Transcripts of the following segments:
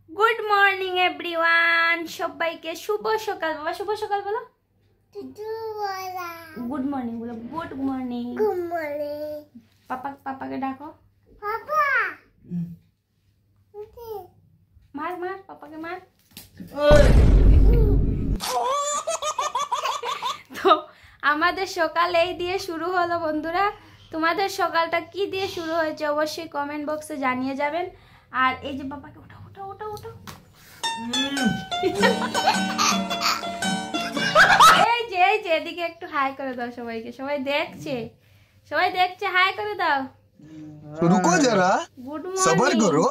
Good morning everyone, সবাইকে শুভ সকাল। বাবা শুভ সকাল বলো। গুড মর্নিং বলো। Good morning. Good morning. পাপাকে ডাকো। পাপা মার মার পাপাকে মার। তো আমাদের সকাল এই দিয়ে শুরু হলো বন্ধুরা। তোমাদের সকালটা কি দিয়ে শুরু হয়েছে অবশ্যই কমেন্ট বক্সে জানিয়ে যাবেন। আর এই যে বাবাকে ওঠো ওঠো ওঠো ওঠো। এই যে এদিকে একটু হাই করে দাও সবাইকে, সবাই দেখছে হাই করে দাও। रुको जरा, গুড सबर মর্নিং। करो।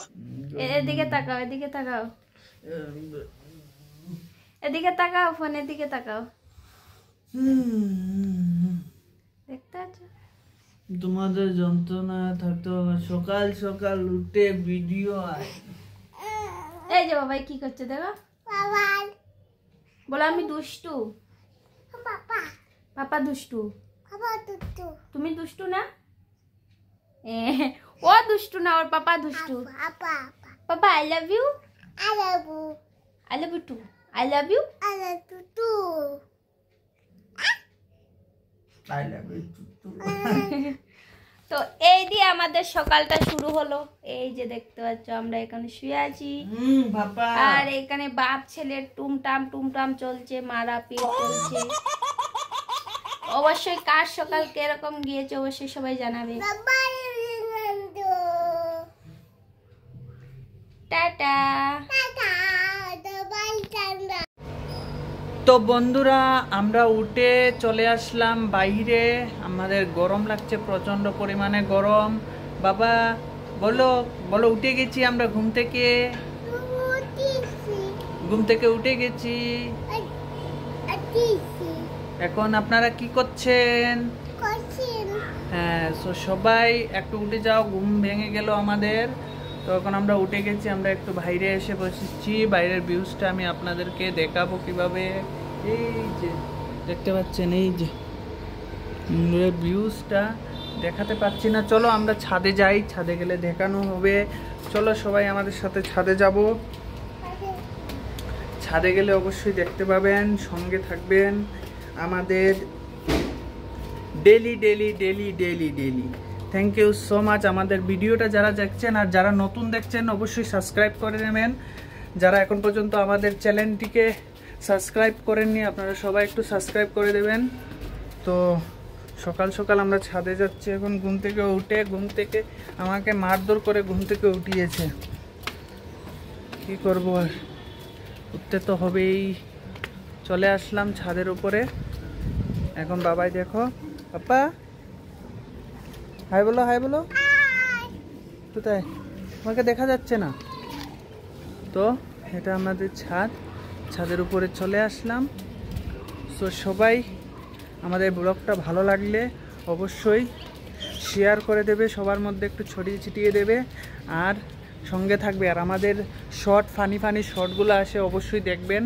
এদিকে তাকাও এদিকে তাকাও ফোনের দিকে তাকাও। দেখতে পাচ্ছ তোমাদের যন্ত্রণা থাকতে হবে। সকাল সকাল উঠে ভিডিও আয়। এই যে বাবাই কি করছে দেখো। বাবা বলো আমি দুষ্টু। পাপা পাপা দুষ্টু। পাপা দুষ্টু। তুমি দুষ্টু না? ও দুষ্টু না, ওর পাপা দুষ্টু। Papa papa I love you. আলাবু I love you too. I love you. আলাবু too. I love you too. তো এই দিয়ে আমাদের সকালটা শুরু হলো। এই যে দেখতে পাচ্ছ আমরা এখানে শুয়ে আছি। বাবা আর এখানে বাপ ছেলের টুমটাম চলছে, মারাপিট চলছে। অবশ্যই কার সকাল কিরকম গিয়েছে অবশ্যই সবাই জানাবে। বাবা নন্দু টাটা। টাটা দবাই ঠান্ডা। তো বন্ধুরা আমরা উঠে চলে আসলাম বাইরে। আমাদের গরম লাগছে, প্রচন্ড পরিমাণে গরম। বাবা বলো বলো উঠে গেছি আমরা ঘুম থেকে উঠে গেছি। এখন আপনারা কি করছেন? হ্যাঁ, সবাই একটু উঠে যাও, ঘুম ভেঙে গেল আমাদের। তো এখন আমরা উঠে গেছি, আমরা একটু বাইরে এসে বসেছি। বাইরের ভিউজটা আমি আপনাদেরকে দেখাবো কিভাবে। এই যে দেখতে পাচ্ছেন, এই যে ভিউজটা দেখাতে পাচ্ছি না। চলো আমরা ছাদে যাই, ছাদে গেলে দেখানো হবে। চলো সবাই আমাদের সাথে ছাদে যাব। ছাদে গেলে অবশ্যই দেখতে পাবেন, সঙ্গে থাকবেন। আমাদের daily thank you so much. আমাদের ভিডিওটা যারা দেখছেন আর যারা নতুন দেখছেন অবশ্যই সাবস্ক্রাইব করে নেবেন। যারা এখন পর্যন্ত আমাদের চ্যানেলটিকে সাবস্ক্রাইব করেননি আপনারা সবাই একটু সাবস্ক্রাইব করে দেবেন। তো সকাল সকাল আমরা ছাদে যাচ্ছি এখন। ঘুম থেকে আমাকে মারধর করে ঘুম থেকে উঠিয়েছে। কি করবো আর, উঠতে তো হবেই। চলে আসলাম ছাদের উপরে। এখন বাবাই দেখো, পাপা হাই বলো। কোথায়? আমাকে দেখা যাচ্ছে না তো। এটা আমাদের ছাদের উপরে চলে আসলাম। তো সবাই আমাদের ব্লগটা ভালো লাগলে অবশ্যই শেয়ার করে দেবে, সবার মধ্যে একটু ছড়িয়ে ছিটিয়ে দেবে আর সঙ্গে থাকবে। আর আমাদের ফানি শর্টগুলো আসে অবশ্যই দেখবেন।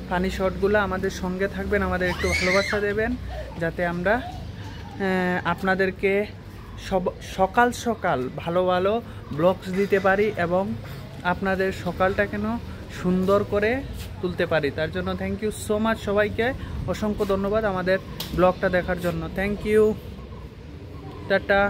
ফানি শর্টগুলো আমাদের সঙ্গে থাকবেন, আমাদের একটু ভালোবাসা দেবেন যাতে আমরা আপনাদেরকে সকাল ভালো ব্লগস দিতে পারি এবং আপনাদের সকালটা কেন সুন্দর করে তুলতে পারি। তার জন্য থ্যাংক ইউ সো মাচ। সবাইকে অসংখ্য ধন্যবাদ আমাদের ব্লগটা দেখার জন্য। Thank you, tata.